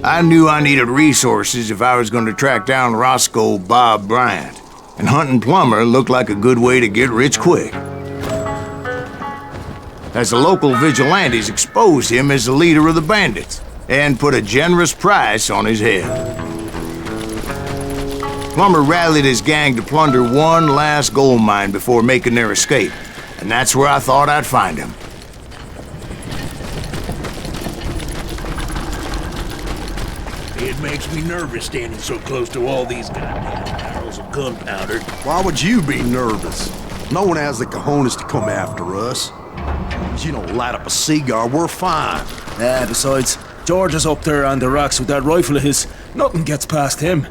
I knew I needed resources if I was going to track down Roscoe Bob Bryant, and hunting Plummer looked like a good way to get rich quick. As the local vigilantes exposed him as the leader of the bandits, and put a generous price on his head. Plummer rallied his gang to plunder one last gold mine before making their escape, and that's where I thought I'd find him. It makes me nervous standing so close to all these goddamn barrels of gunpowder. Why would you be nervous? No one has the cojones to come after us. If you don't light up a cigar, we're fine. Besides, George is up there on the rocks with that rifle of his. Nothing gets past him.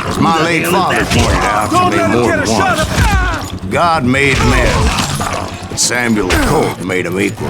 As my late father pointed out to me more than once, God made men, but Samuel the Colt made them equal.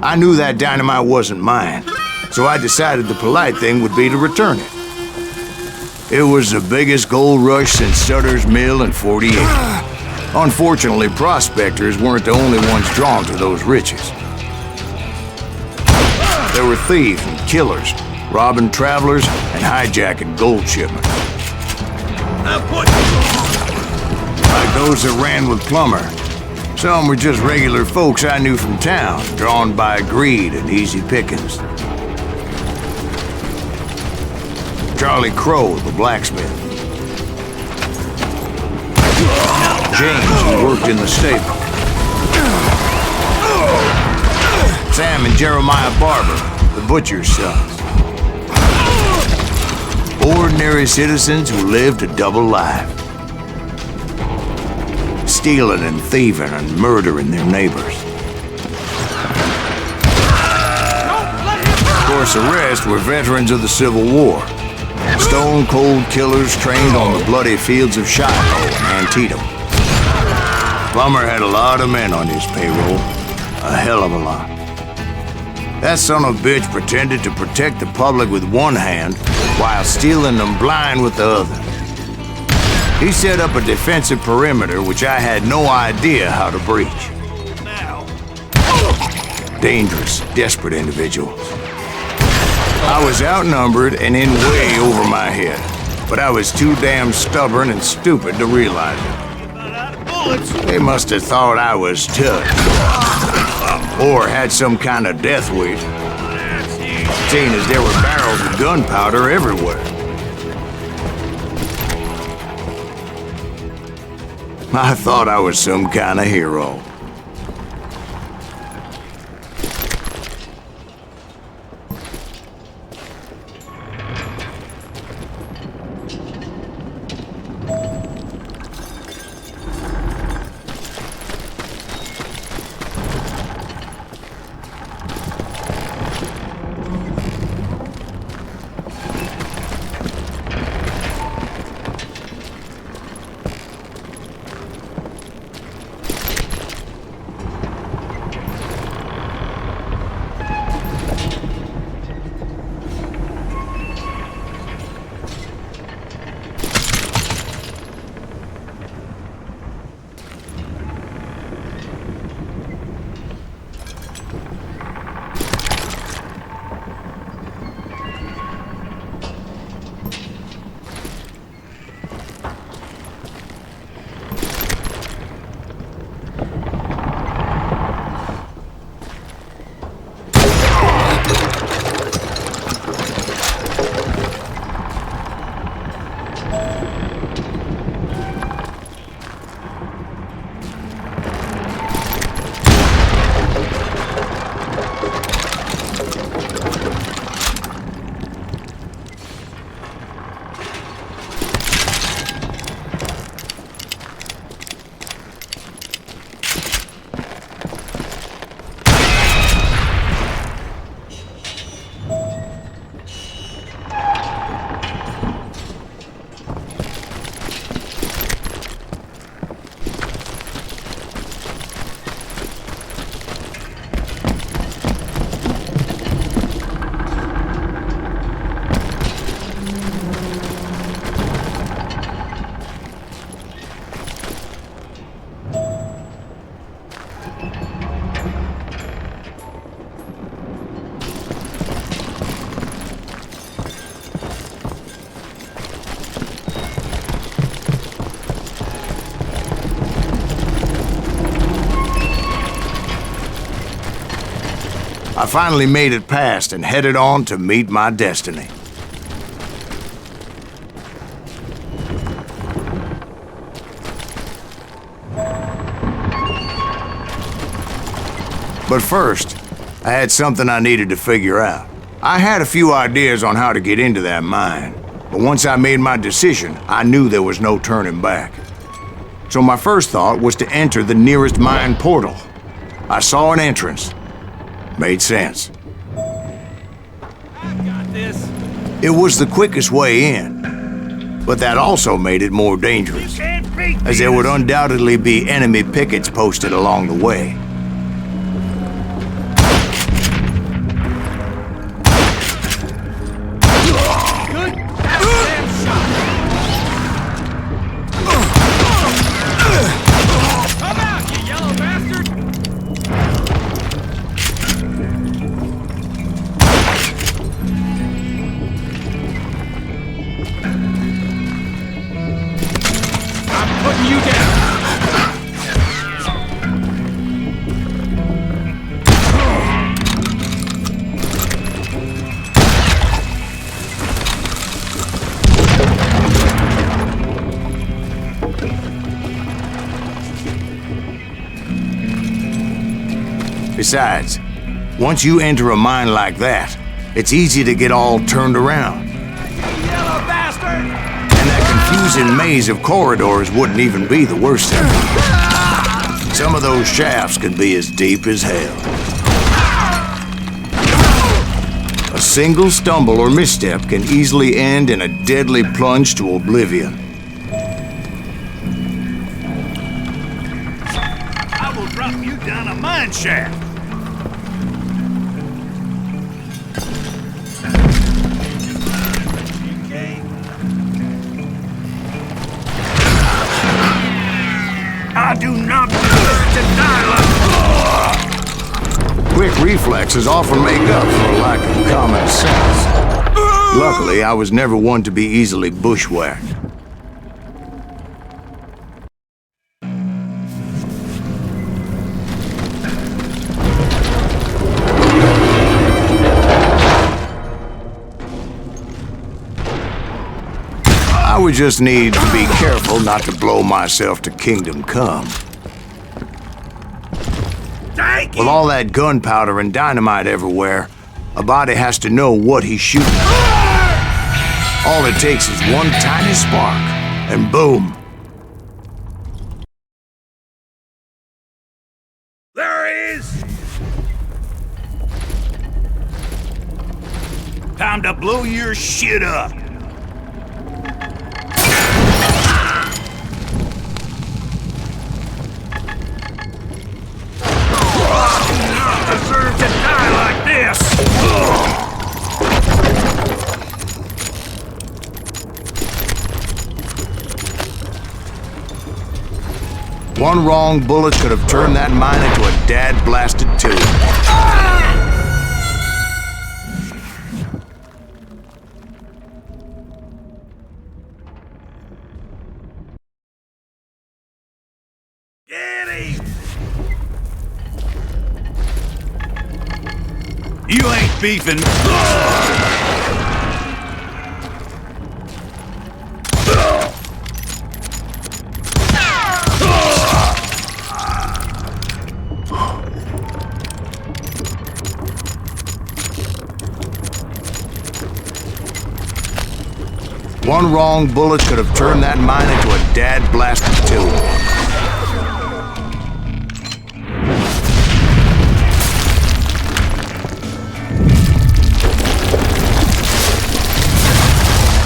I knew that dynamite wasn't mine, so I decided the polite thing would be to return it. It was the biggest gold rush since Sutter's Mill in 48. Unfortunately, prospectors weren't the only ones drawn to those riches. There were thieves and killers, robbing travelers and hijacking gold shipments. Like those that ran with Plummer. Some were just regular folks I knew from town, drawn by greed and easy pickings. Charlie Crow, the blacksmith. James, who worked in the stable. Sam and Jeremiah Barber, the butcher's sons. Ordinary citizens who lived a double life. Stealing and thieving and murdering their neighbors. Of course, the rest were veterans of the Civil War. Stone-cold killers trained on the bloody fields of Shiloh and Antietam. Plummer had a lot of men on his payroll. A hell of a lot. That son of a bitch pretended to protect the public with one hand while stealing them blind with the other. He set up a defensive perimeter which I had no idea how to breach. Dangerous, desperate individuals. I was outnumbered and in way over my head, but I was too damn stubborn and stupid to realize it. They must have thought I was tough, or had some kind of death wish, seeing as there were barrels of gunpowder everywhere. I thought I was some kind of hero. I finally made it past and headed on to meet my destiny. But first, I had something I needed to figure out. I had a few ideas on how to get into that mine, but once I made my decision, I knew there was no turning back. So my first thought was to enter the nearest mine portal. I saw an entrance. Made sense. I got this. It was the quickest way in, but that also made it more dangerous, Can't beat as there would undoubtedly be enemy pickets posted along the way. Besides, once you enter a mine like that, it's easy to get all turned around. Yellow bastard! And that confusing maze of corridors wouldn't even be the worst thing. Some of those shafts could be as deep as hell. A single stumble or misstep can easily end in a deadly plunge to oblivion. I will drop you down a mine shaft. I do not deserve to die like... Quick reflexes often make up for a lack of common sense. Luckily, I was never one to be easily bushwhacked. I would just need to be careful not to blow myself to kingdom come. With all that gunpowder and dynamite everywhere, a body has to know what he's shooting at. All it takes is one tiny spark, and boom. There he is! Time to blow your shit up! Deserve to die like this! One wrong bullet could have turned that mine into a dad-blasted tomb. Get him! You ain't beefing. One wrong bullet could have turned that mine into a dad-blasted tomb.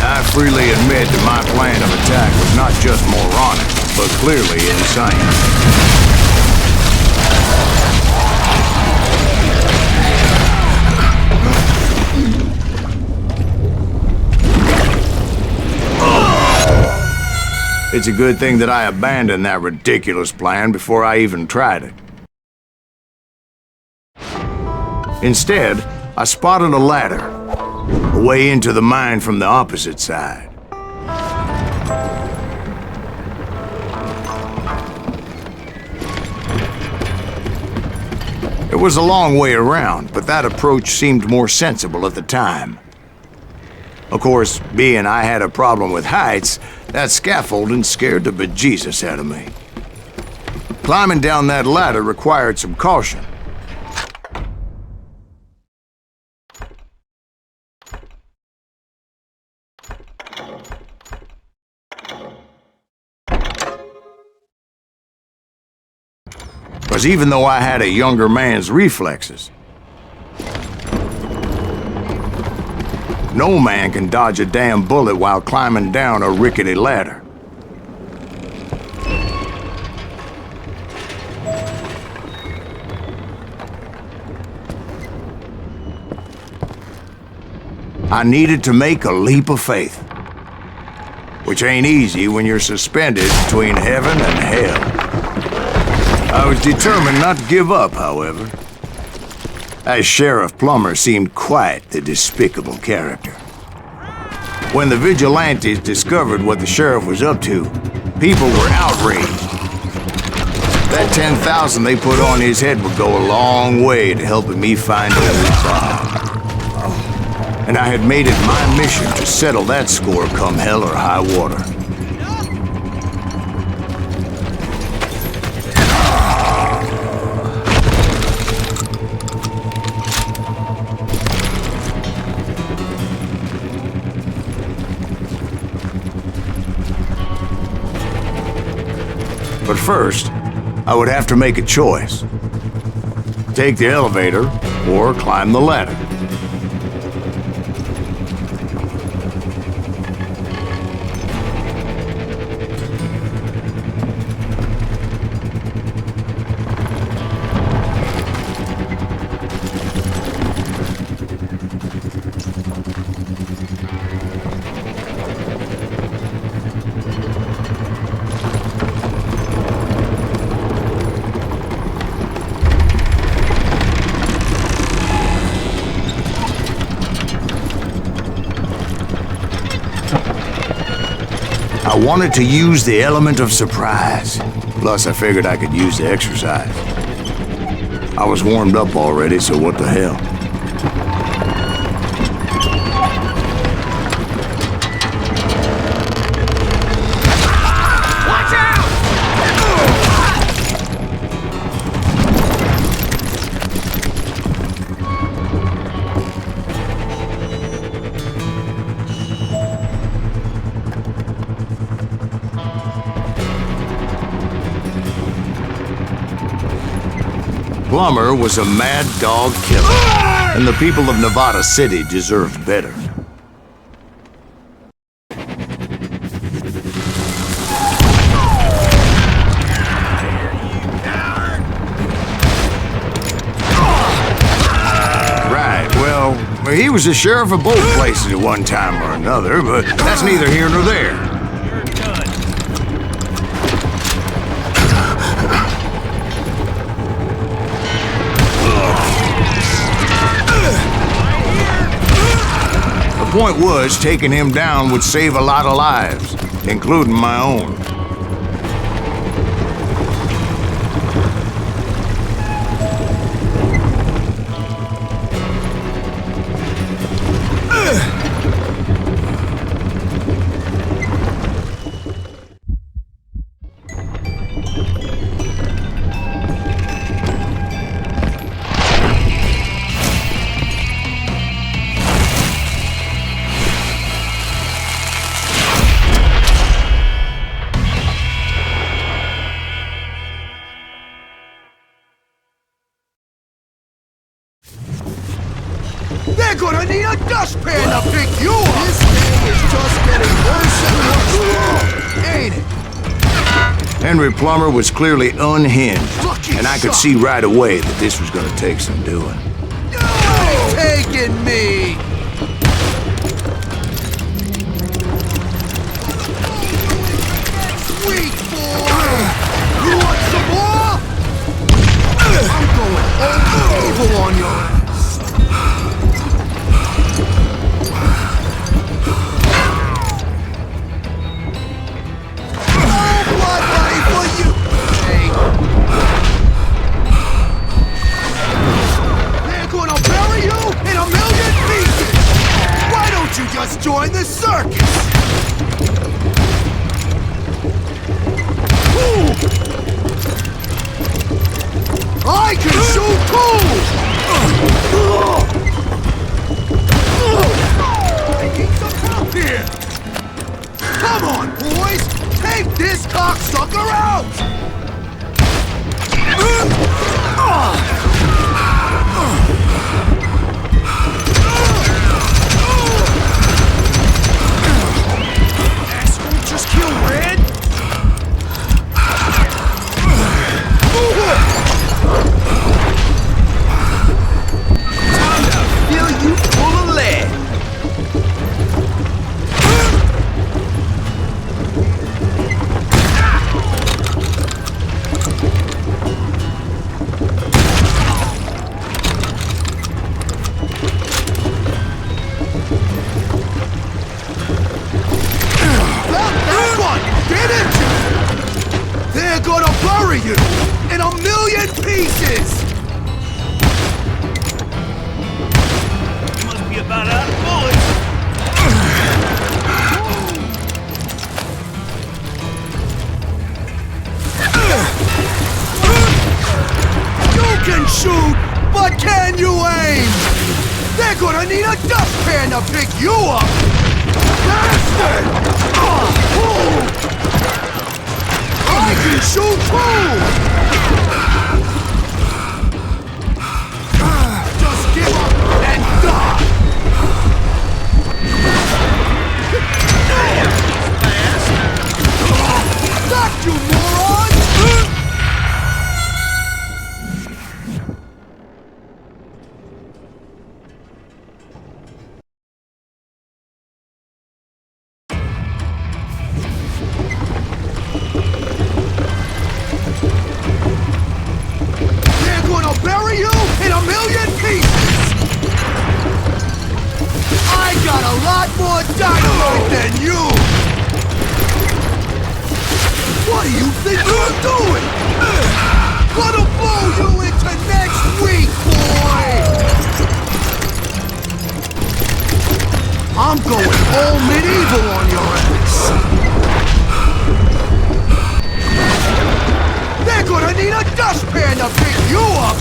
I freely admit that my plan of attack was not just moronic, but clearly insane. It's a good thing that I abandoned that ridiculous plan before I even tried it. Instead, I spotted a ladder, a way into the mine from the opposite side. It was a long way around, but that approach seemed more sensible at the time. Of course, being I had a problem with heights, that scaffolding scared the bejesus out of me. Climbing down that ladder required some caution. Because even though I had a younger man's reflexes, no man can dodge a damn bullet while climbing down a rickety ladder. I needed to make a leap of faith, which ain't easy when you're suspended between heaven and hell. I was determined not to give up, however, as Sheriff Plummer seemed quite the despicable character. When the vigilantes discovered what the sheriff was up to, people were outraged. That 10,000 they put on his head would go a long way to helping me find a new job. And I had made it my mission to settle that score come hell or high water. But first, I would have to make a choice. Take the elevator or climb the ladder. I wanted to use the element of surprise. Plus, I figured I could use the exercise. I was warmed up already, so what the hell? Watch out! Plummer was a mad dog killer, and the people of Nevada City deserved better. Right, well, he was the sheriff of both places at one time or another, but that's neither here nor there. The point was, taking him down would save a lot of lives, including my own. They're gonna need a dustpan to pick you up! This thing is just getting worse and worse, ain't it? Henry Plummer was clearly unhinged, and I could see right away that this was gonna take some doing. You're taking me! Sweet boy! You want some more? I'm going all evil on your ass! just join the circus? I can shoot too! I need some help here! Come on, boys! Take this cocksucker out! Asshole just killed Red? Time to fill you full of lead! They're gonna bury you in a million pieces! You must be about out of bullets. You can shoot, but can you aim? They're gonna need a dustpan to pick you up! Bastard! I can shoot too! Just give up and die! That you moron! Bury you in a million pieces! I got a lot more dynamite than you! What do you think you're doing? Gonna blow you into next week, boy! I'm going all medieval on your ass! They're gonna need a dustpan to pick you up!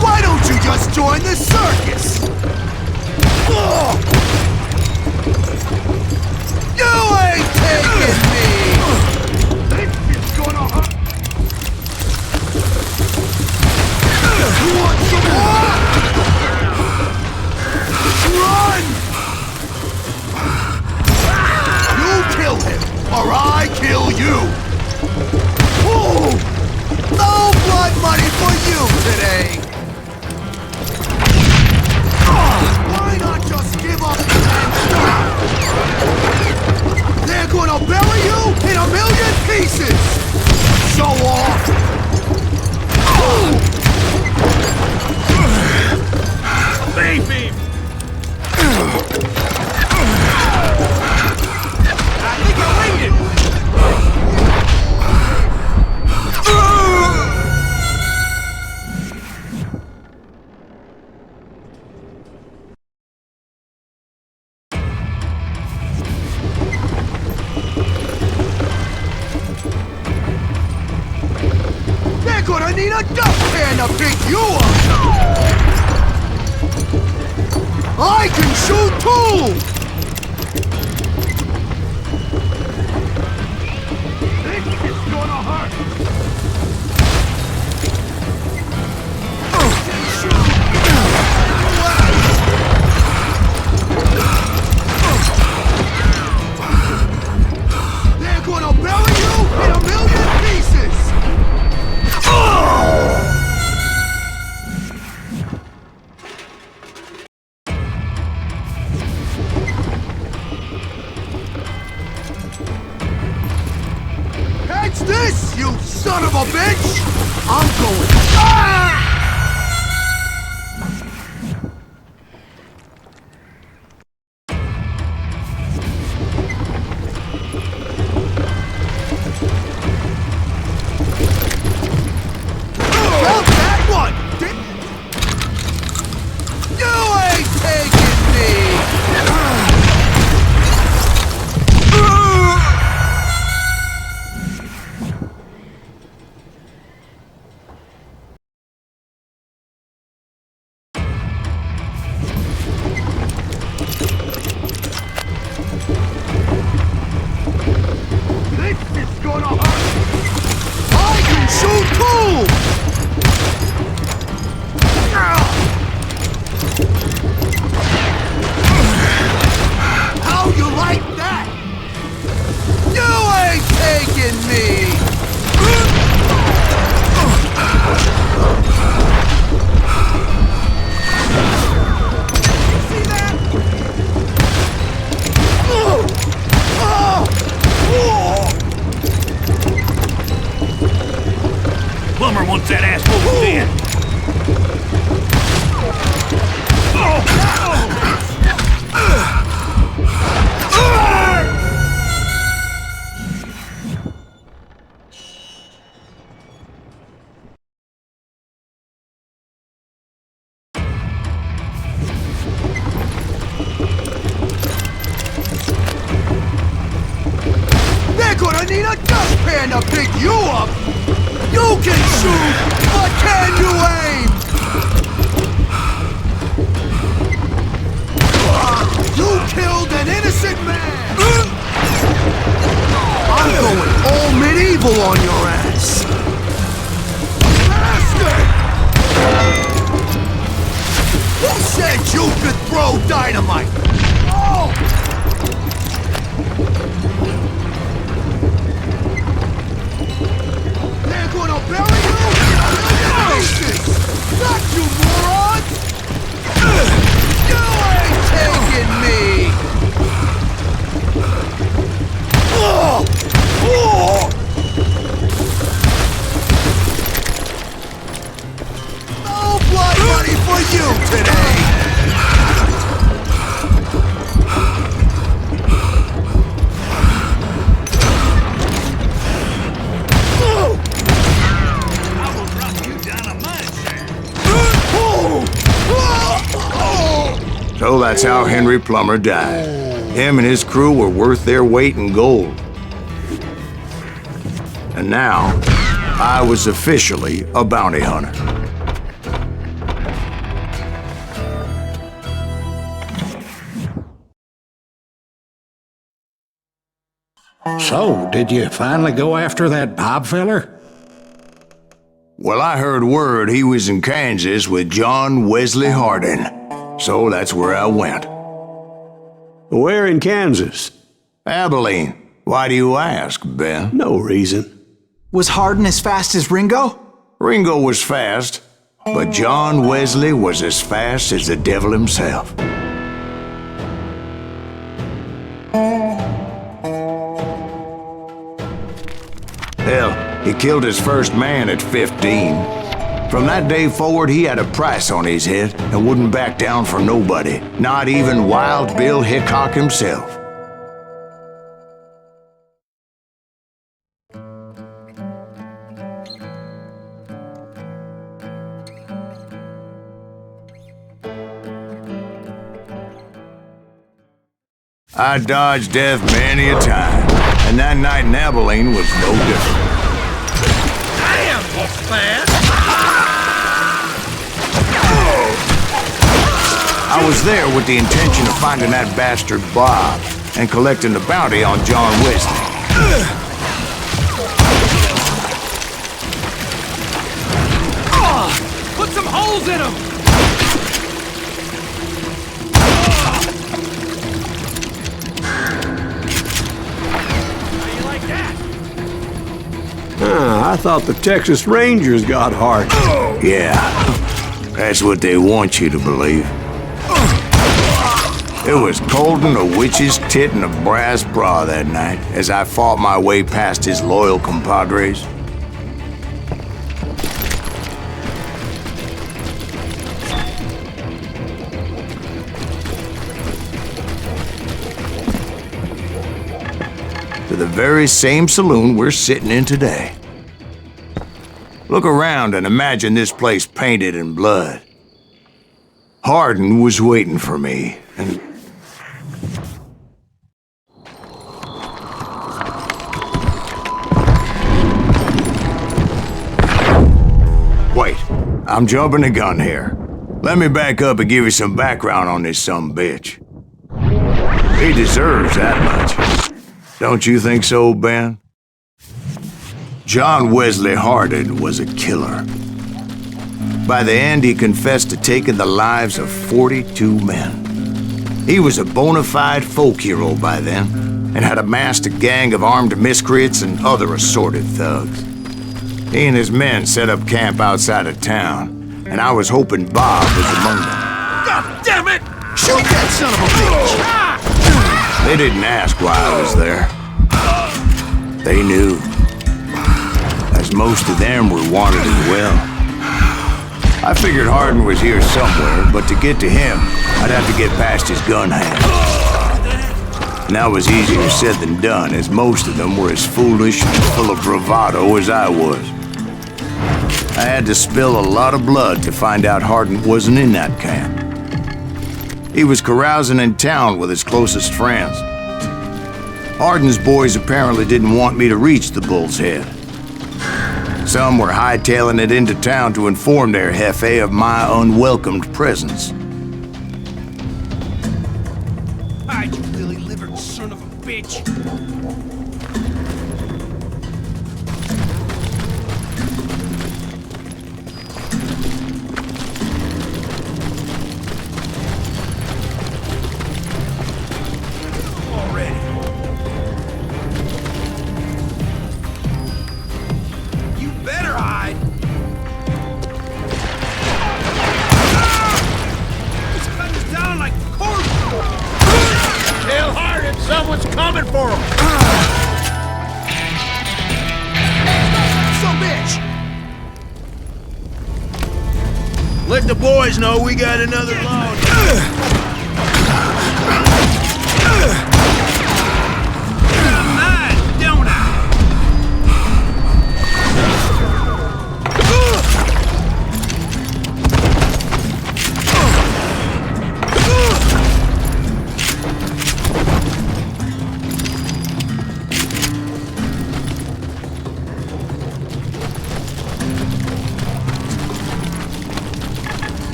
Why don't you just join the circus? You ain't taking me! This is gonna hurt! You want some more? Run! You kill him, or I kill you! Ooh! No blood money for you today! Why not just give up and stop? They're gonna bury you in a million pieces! Show off! Baby! I think I made it! I need a dustpan to pick you up! I can shoot too! This is gonna hurt! They're gonna bury you in a million pieces! a dustpan to pick you up! You can shoot, but can you aim? You killed an innocent man! I'm going all medieval on your ass! Bastard! Who said you could throw dynamite? Oh! They're gonna bury you in pieces! Not you morons! You ain't taking me! No blood money for you today! I will drop you down a mine shaft. So that's how Henry Plummer died. Him and his crew were worth their weight in gold. And now, I was officially a bounty hunter. So, did you finally go after that Bob feller? Well, I heard word he was in Kansas with John Wesley Hardin. So that's where I went. Where in Kansas? Abilene. Why do you ask, Ben? No reason. Was Hardin as fast as Ringo? Ringo was fast, but John Wesley was as fast as the devil himself. Hell, he killed his first man at 15. From that day forward, he had a price on his head and wouldn't back down for nobody, not even Wild Bill Hickok himself. I dodged death many a time, and that night in Abilene was no different. Damn, he's fast! I was there with the intention of finding that bastard Bob and collecting the bounty on John Wesley. Put some holes in him! How you like that? I thought the Texas Rangers got Hardin. Yeah, that's what they want you to believe. It was cold in a witch's tit and a brass bra that night as I fought my way past his loyal compadres. To the very same saloon we're sitting in today. Look around and imagine this place painted in blood. Hardin was waiting for me, and wait, I'm jumping the gun here. Let me back up and give you some background on this sumbitch. He deserves that much. Don't you think so, Ben? John Wesley Hardin was a killer. By the end, he confessed to taking the lives of 42 men. He was a bona fide folk hero by then, and had amassed a gang of armed miscreants and other assorted thugs. He and his men set up camp outside of town, and I was hoping Bob was among them. God damn it! Shoot that son of a bitch! They didn't ask why I was there. They knew. As most of them were wanted as well. I figured Hardin was here somewhere, but to get to him, I'd have to get past his gun hand. And that was easier said than done, as most of them were as foolish and full of bravado as I was. I had to spill a lot of blood to find out Hardin wasn't in that camp. He was carousing in town with his closest friends. Hardin's boys apparently didn't want me to reach the Bull's Head. Some were hightailing it into town to inform their jefe of my unwelcomed presence. Hide, you lily-livered son of a bitch! Someone's coming for him! So bitch! Let the boys know we got another load. Nice, don't I?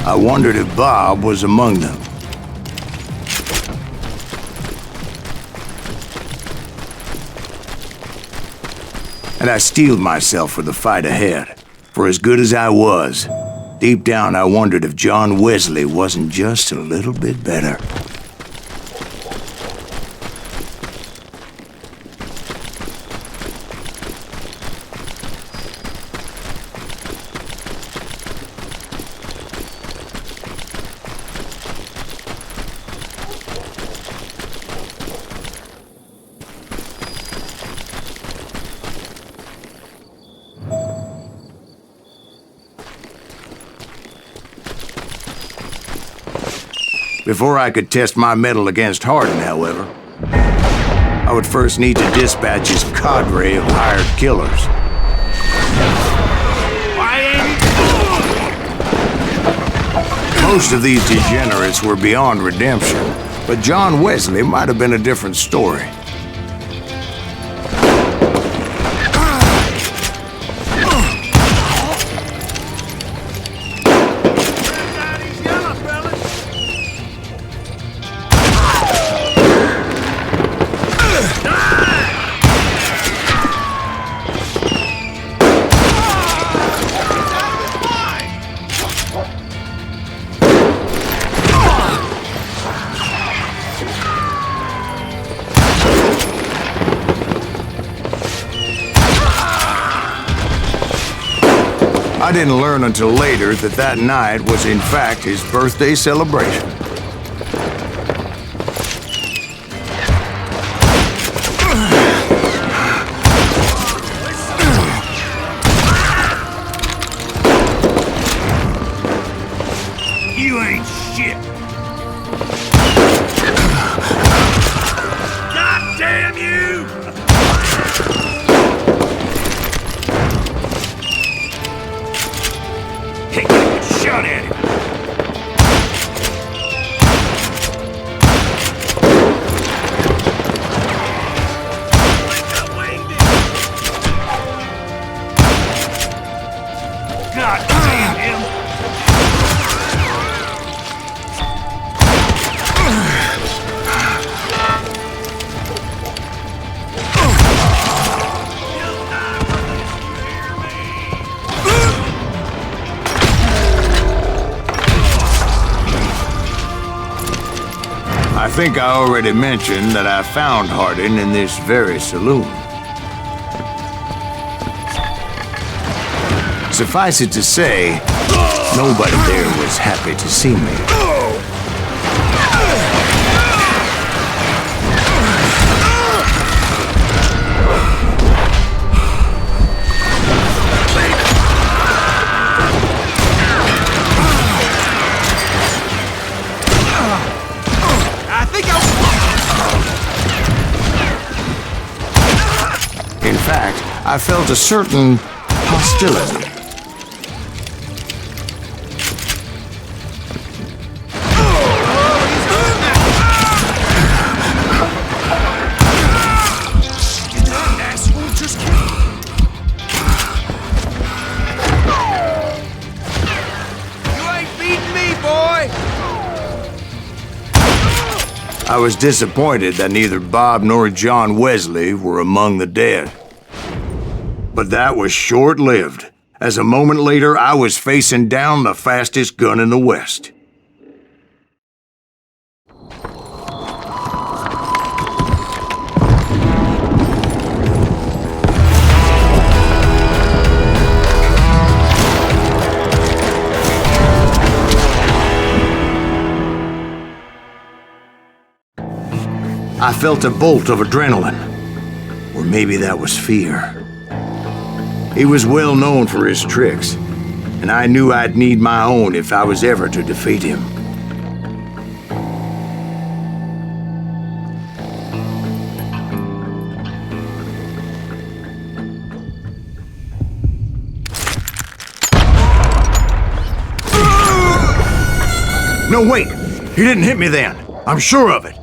I wondered if Bob was among them. And I steeled myself for the fight ahead. For as good as I was, deep down I wondered if John Wesley wasn't just a little bit better. Before I could test my mettle against Hardin, however, I would first need to dispatch his cadre of hired killers. Most of these degenerates were beyond redemption, but John Wesley might have been a different story. I didn't learn until later that that night was in fact his birthday celebration. You ain't shit! God damn you! Take a good shot at him! God damn him! I think I already mentioned that I found Hardin in this very saloon. Suffice it to say, nobody there was happy to see me. fact, I felt a certain hostility. I was disappointed that neither Bob nor John Wesley were among the dead. But that was short-lived, as a moment later I was facing down the fastest gun in the West. I felt a bolt of adrenaline, or maybe that was fear. He was well known for his tricks, and I knew I'd need my own if I was ever to defeat him. No, wait! He didn't hit me then. I'm sure of it.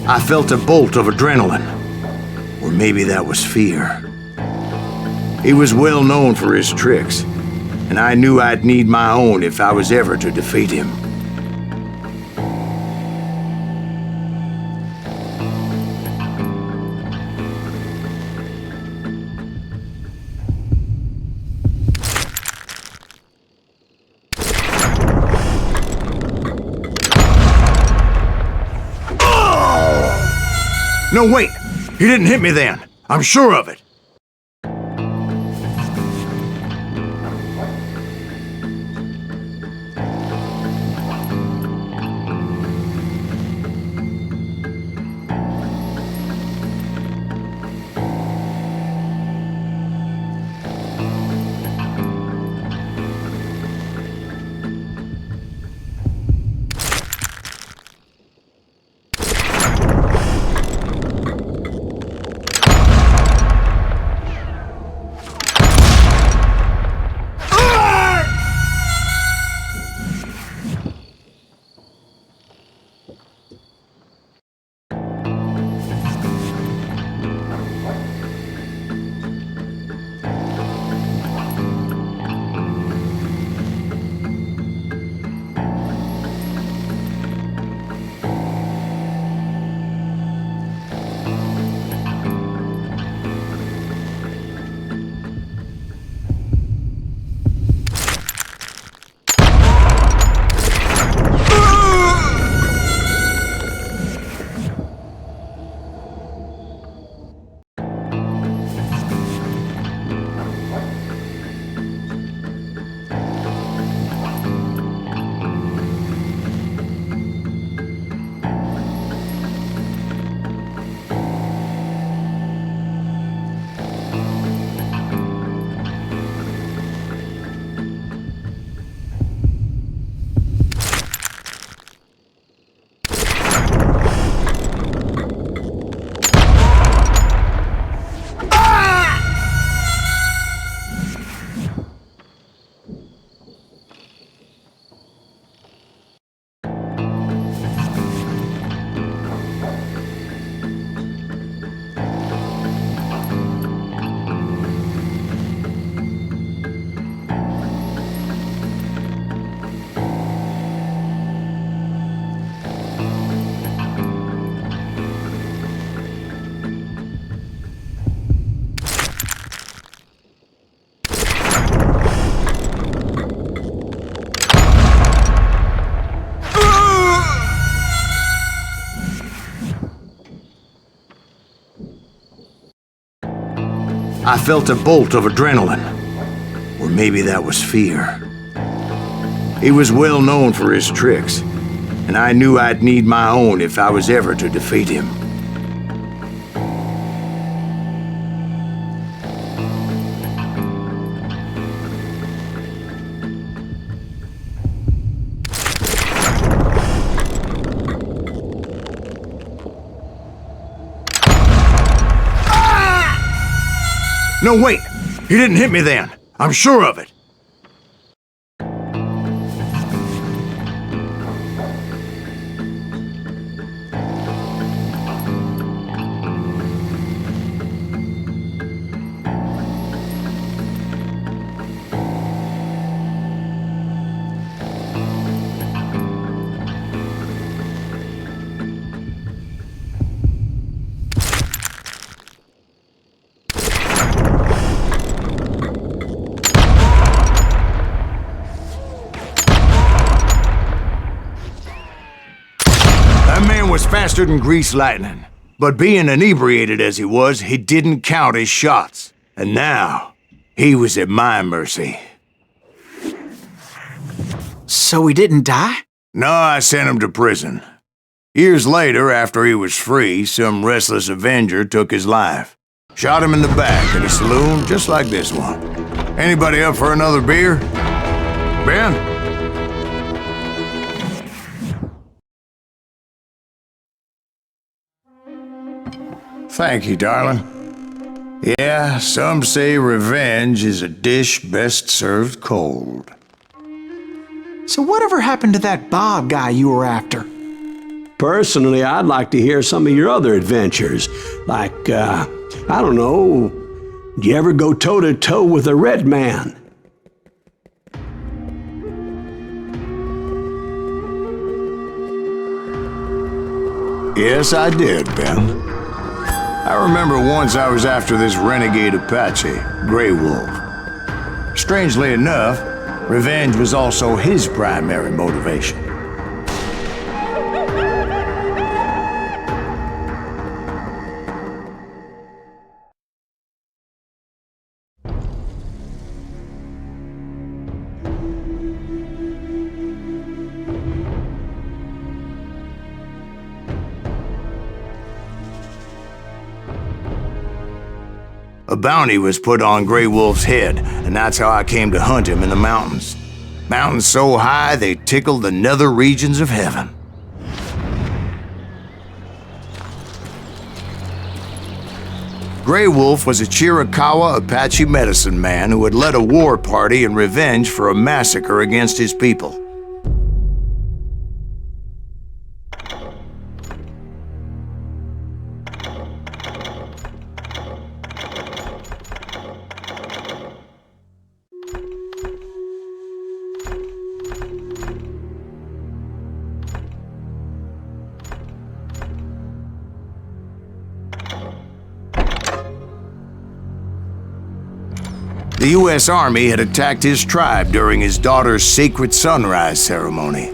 I felt a bolt of adrenaline, or maybe that was fear. He was well known for his tricks, and I knew I'd need my own if I was ever to defeat him. No, wait! He didn't hit me then. I'm sure of it. I felt a bolt of adrenaline. Or maybe that was fear. He was well known for his tricks, and I knew I'd need my own if I was ever to defeat him. No, wait! He didn't hit me then. I'm sure of it. Was faster than greased lightning, but being inebriated as he was, he didn't count his shots. And now, he was at my mercy. So he didn't die? No, I sent him to prison. Years later, after he was free, some restless avenger took his life. Shot him in the back at a saloon just like this one. Anybody up for another beer? Ben? Thank you, darling. Yeah, some say revenge is a dish best served cold. So whatever happened to that Bob guy you were after? Personally, I'd like to hear some of your other adventures. Like, I don't know, did you ever go toe-to-toe with a red man? Yes, I did, Ben. I remember once I was after this renegade Apache, Grey Wolf. Strangely enough, revenge was also his primary motivation. A bounty was put on Grey Wolf's head, and that's how I came to hunt him in the mountains. Mountains so high they tickled the nether regions of heaven. Grey Wolf was a Chiricahua Apache medicine man who had led a war party in revenge for a massacre against his people. The U.S. Army had attacked his tribe during his daughter's sacred sunrise ceremony,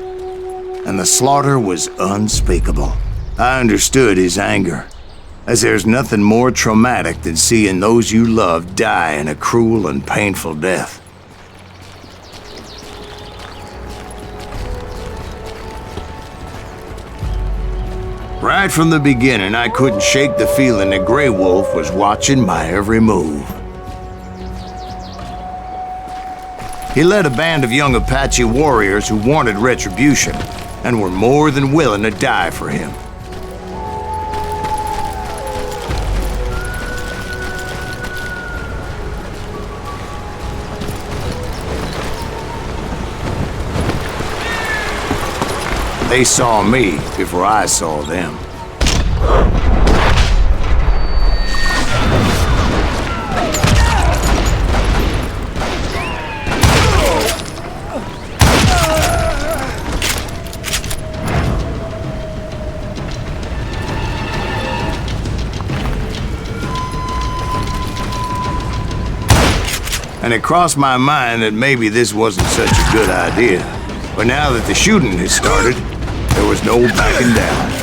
and the slaughter was unspeakable. I understood his anger, as there's nothing more traumatic than seeing those you love die in a cruel and painful death. Right from the beginning, I couldn't shake the feeling that Grey Wolf was watching my every move. He led a band of young Apache warriors who wanted retribution and were more than willing to die for him. They saw me before I saw them. And it crossed my mind that maybe this wasn't such a good idea. But now that the shooting had started, there was no backing down.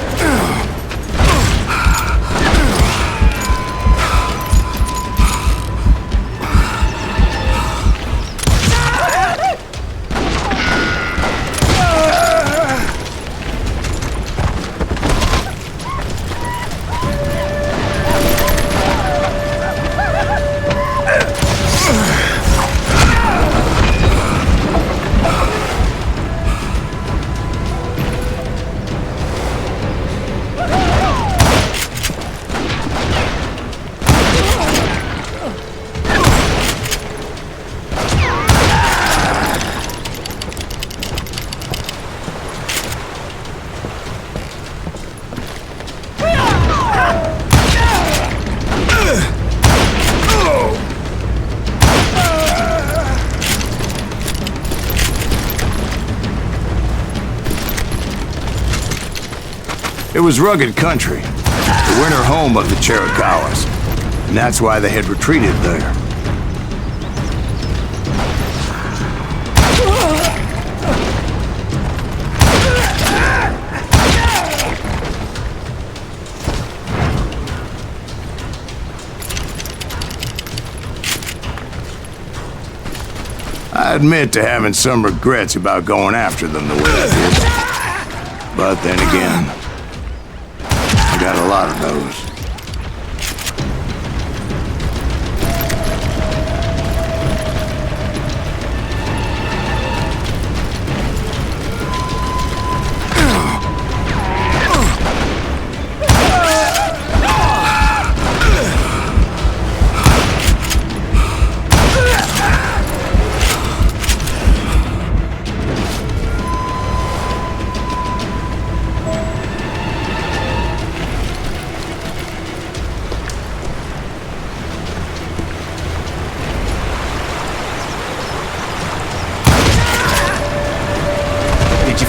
It was rugged country, the winter home of the Chiricahuas, and that's why they had retreated there. I admit to having some regrets about going after them the way I did. But then again, I got a lot of those.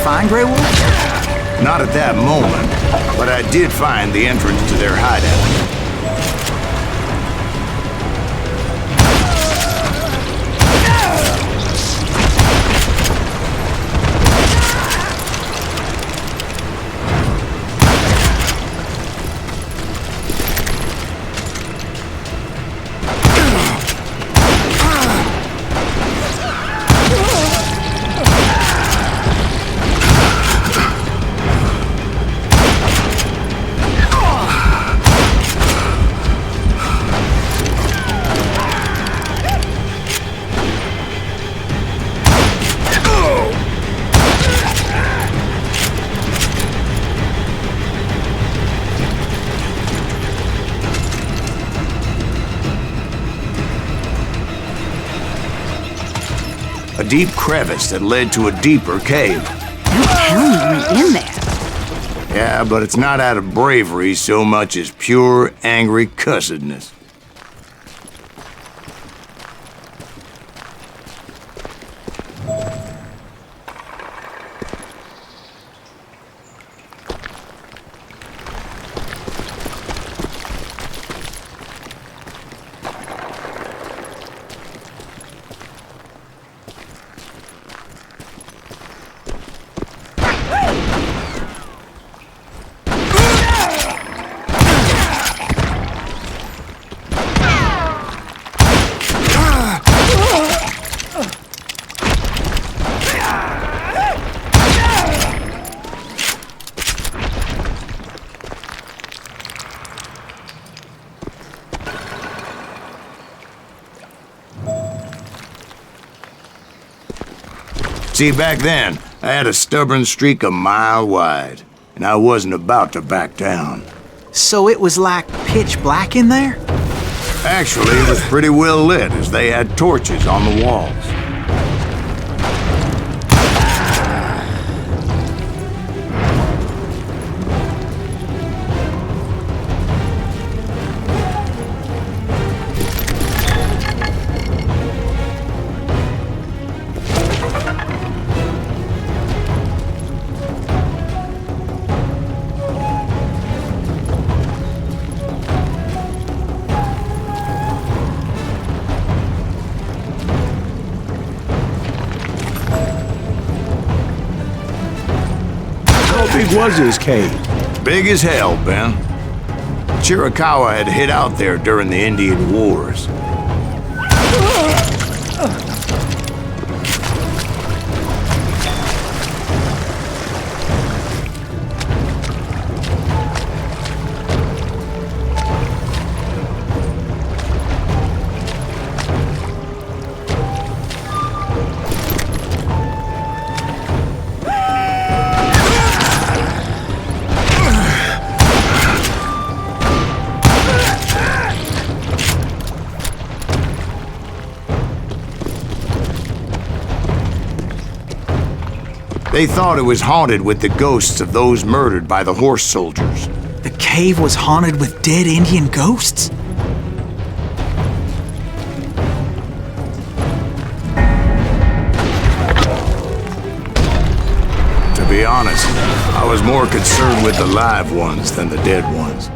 Find Grey Wolf? Not at that moment, but I did find the entrance to their hideout. A deep crevice that led to a deeper cave. No telling you went in there. Yeah, but it's not out of bravery so much as pure, angry cussedness. See, back then, I had a stubborn streak a mile wide, and I wasn't about to back down. So it was like pitch black in there? Actually, it was pretty well lit, as they had torches on the walls. How big was his cave? Big as hell, Ben. Chiricahua had hid out there during the Indian Wars. They thought it was haunted with the ghosts of those murdered by the horse soldiers. The cave was haunted with dead Indian ghosts? To be honest, I was more concerned with the live ones than the dead ones.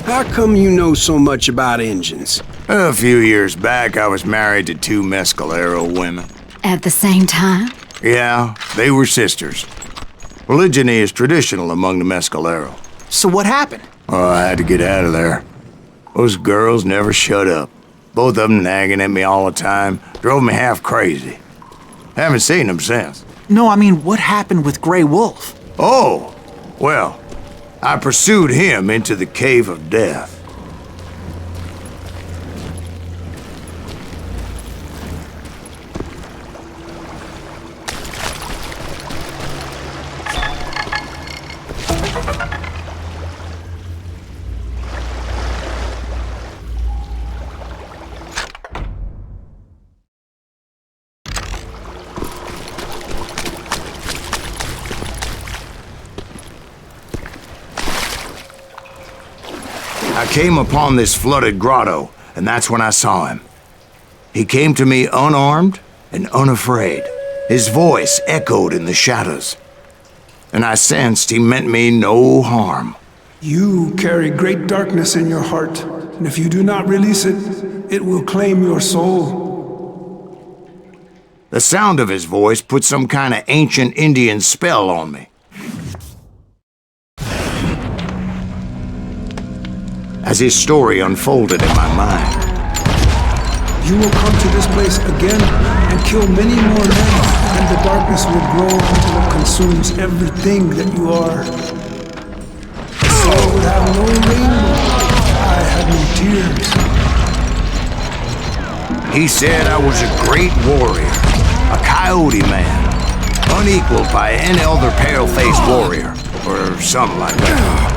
How come you know so much about engines? A few years back, I was married to 2 Mescalero women. At the same time? Yeah, they were sisters. Polygyny is traditional among the Mescalero. So what happened? Oh, I had to get out of there. Those girls never shut up. Both of them nagging at me all the time. Drove me half crazy. Haven't seen them since. No, I mean, what happened with Grey Wolf? Oh, well, I pursued him into the Cave of Death. I came upon this flooded grotto, and that's when I saw him. He came to me unarmed and unafraid. His voice echoed in the shadows, and I sensed he meant me no harm. You carry great darkness in your heart, and if you do not release it, it will claim your soul. The sound of his voice put some kind of ancient Indian spell on me. As his story unfolded in my mind. You will come to this place again and kill many more men, and the darkness will grow until it consumes everything that you are. The soul would have no rainbow. I had no tears. He said I was a great warrior, a coyote man, unequaled by any other pale-faced warrior, or something like that.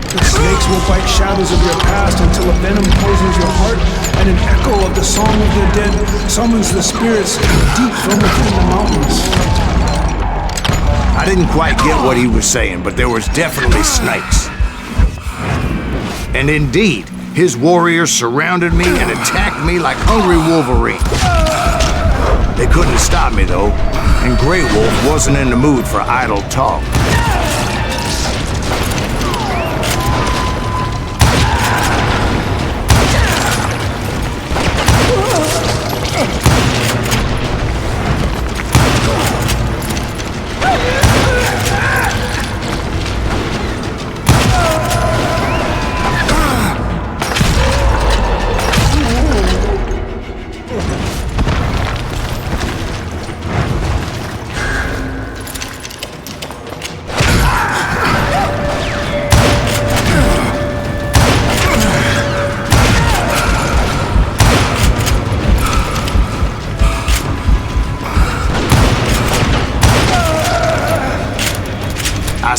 The snakes will bite shadows of your past until a venom poisons your heart, and an echo of the song of the dead summons the spirits deep from within the mountains. I didn't quite get what he was saying, but there was definitely snakes. And indeed, his warriors surrounded me and attacked me like hungry wolverines. They couldn't stop me, though, and Grey Wolf wasn't in the mood for idle talk.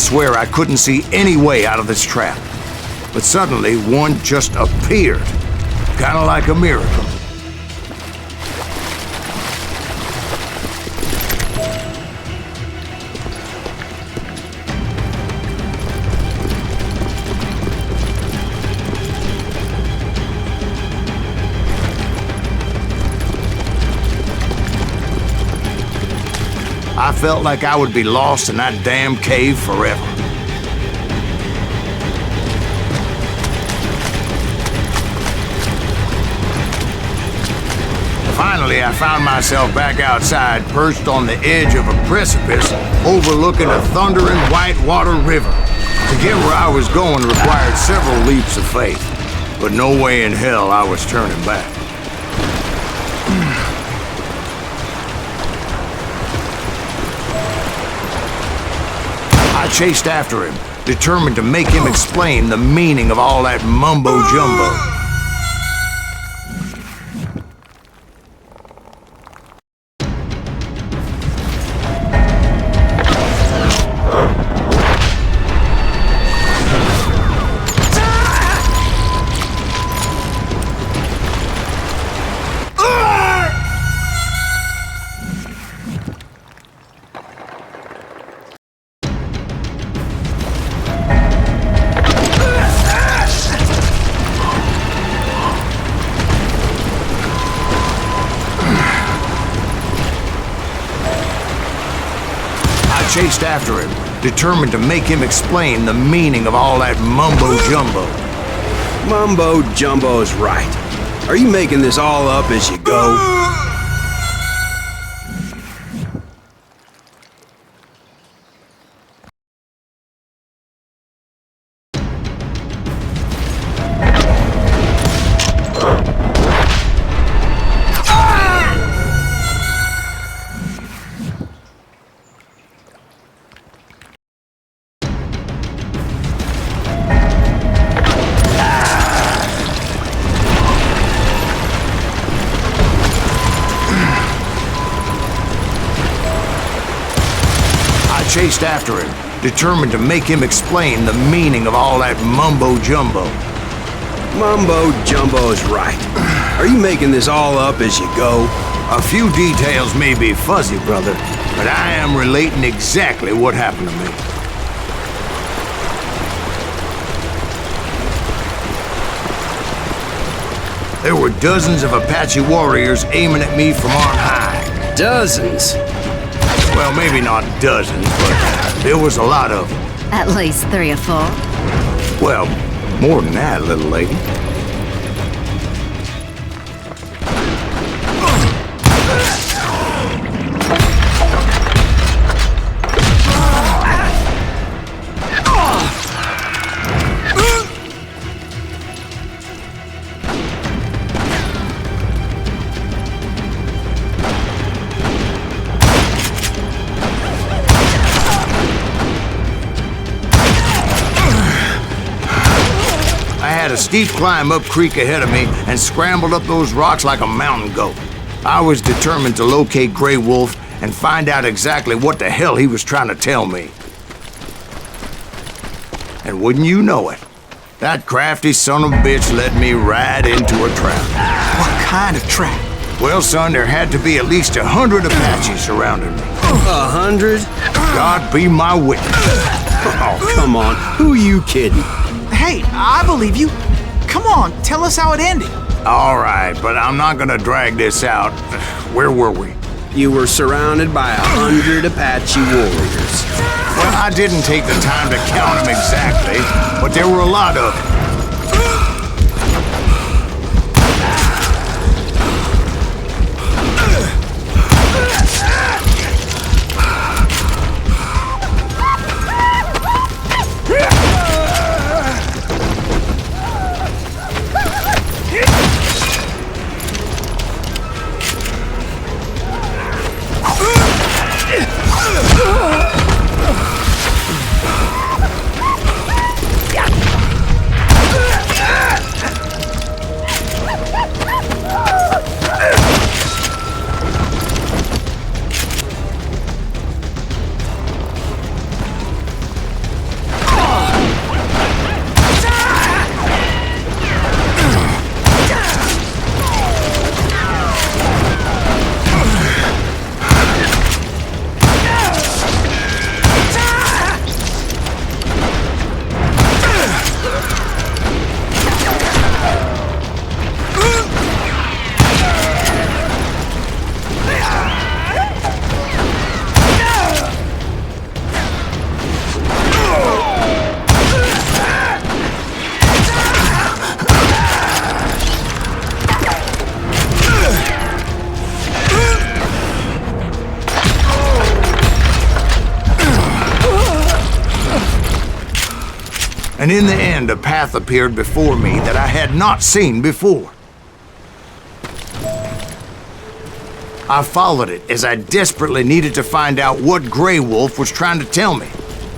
swear I couldn't see any way out of this trap. But suddenly, one just appeared. Kinda like a miracle. I felt like I would be lost in that damn cave forever. Finally, I found myself back outside, perched on the edge of a precipice overlooking a thundering whitewater river. To get where I was going required several leaps of faith, but no way in hell I was turning back. I chased after him, determined to make him explain the meaning of all that mumbo-jumbo. Chased after him, determined to make him explain the meaning of all that mumbo-jumbo. Mumbo-jumbo's right. Are you making this all up as you go? Chased after him, determined to make him explain the meaning of all that mumbo-jumbo. Mumbo-jumbo's right. Are you making this all up as you go? A few details may be fuzzy, brother, but I am relating exactly what happened to me. There were dozens of Apache warriors aiming at me from on high. Dozens? Well, maybe not dozens, but there was a lot of them. At least 3 or 4. Well, more than that, little lady. A steep climb up creek ahead of me and scrambled up those rocks like a mountain goat. I was determined to locate Grey Wolf and find out exactly what the hell he was trying to tell me. And wouldn't you know it, that crafty son of a bitch led me right into a trap. What kind of trap? Well, son, there had to be at least 100 Apaches surrounding me. 100? God be my witness. Oh, come on. Who are you kidding? Hey, I believe you. Come on, tell us how it ended. All right, but I'm not gonna drag this out. Where were we? You were surrounded by 100 Apache warriors. Well, I didn't take the time to count them exactly, but there were a lot of them. And in the end, a path appeared before me that I had not seen before. I followed it as I desperately needed to find out what Grey Wolf was trying to tell me.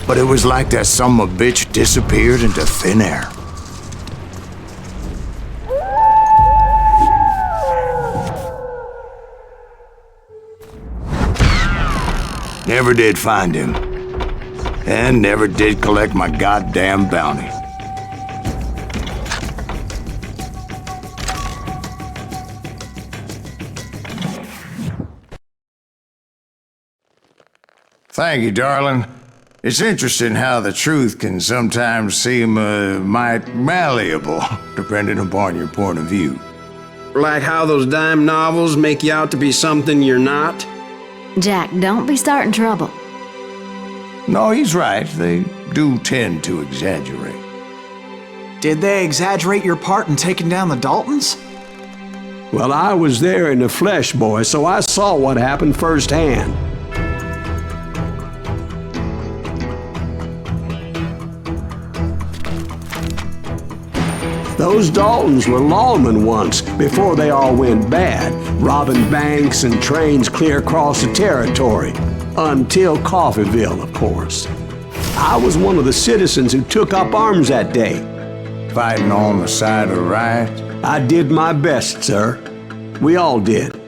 But it was like that son of a bitch disappeared into thin air. Never did find him. And never did collect my goddamn bounty. Thank you, darling. It's interesting how the truth can sometimes seem might malleable, depending upon your point of view. Like how those dime novels make you out to be something you're not? Jack, don't be starting trouble. No, he's right. They do tend to exaggerate. Did they exaggerate your part in taking down the Daltons? Well, I was there in the flesh, boy, so I saw what happened firsthand. Those Daltons were lawmen once, before they all went bad, robbing banks and trains clear across the territory. Until Coffeeville, of course. I was one of the citizens who took up arms that day. Fighting on the side of right? I did my best, sir. We all did.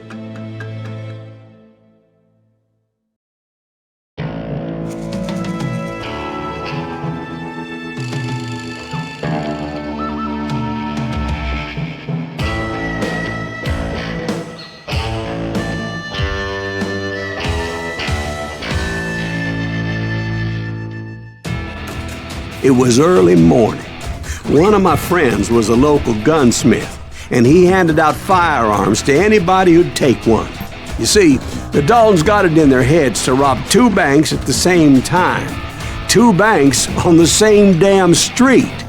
It was early morning. One of my friends was a local gunsmith, and he handed out firearms to anybody who'd take one. You see, the Daltons got it in their heads to rob 2 banks at the same time. 2 banks on the same damn street.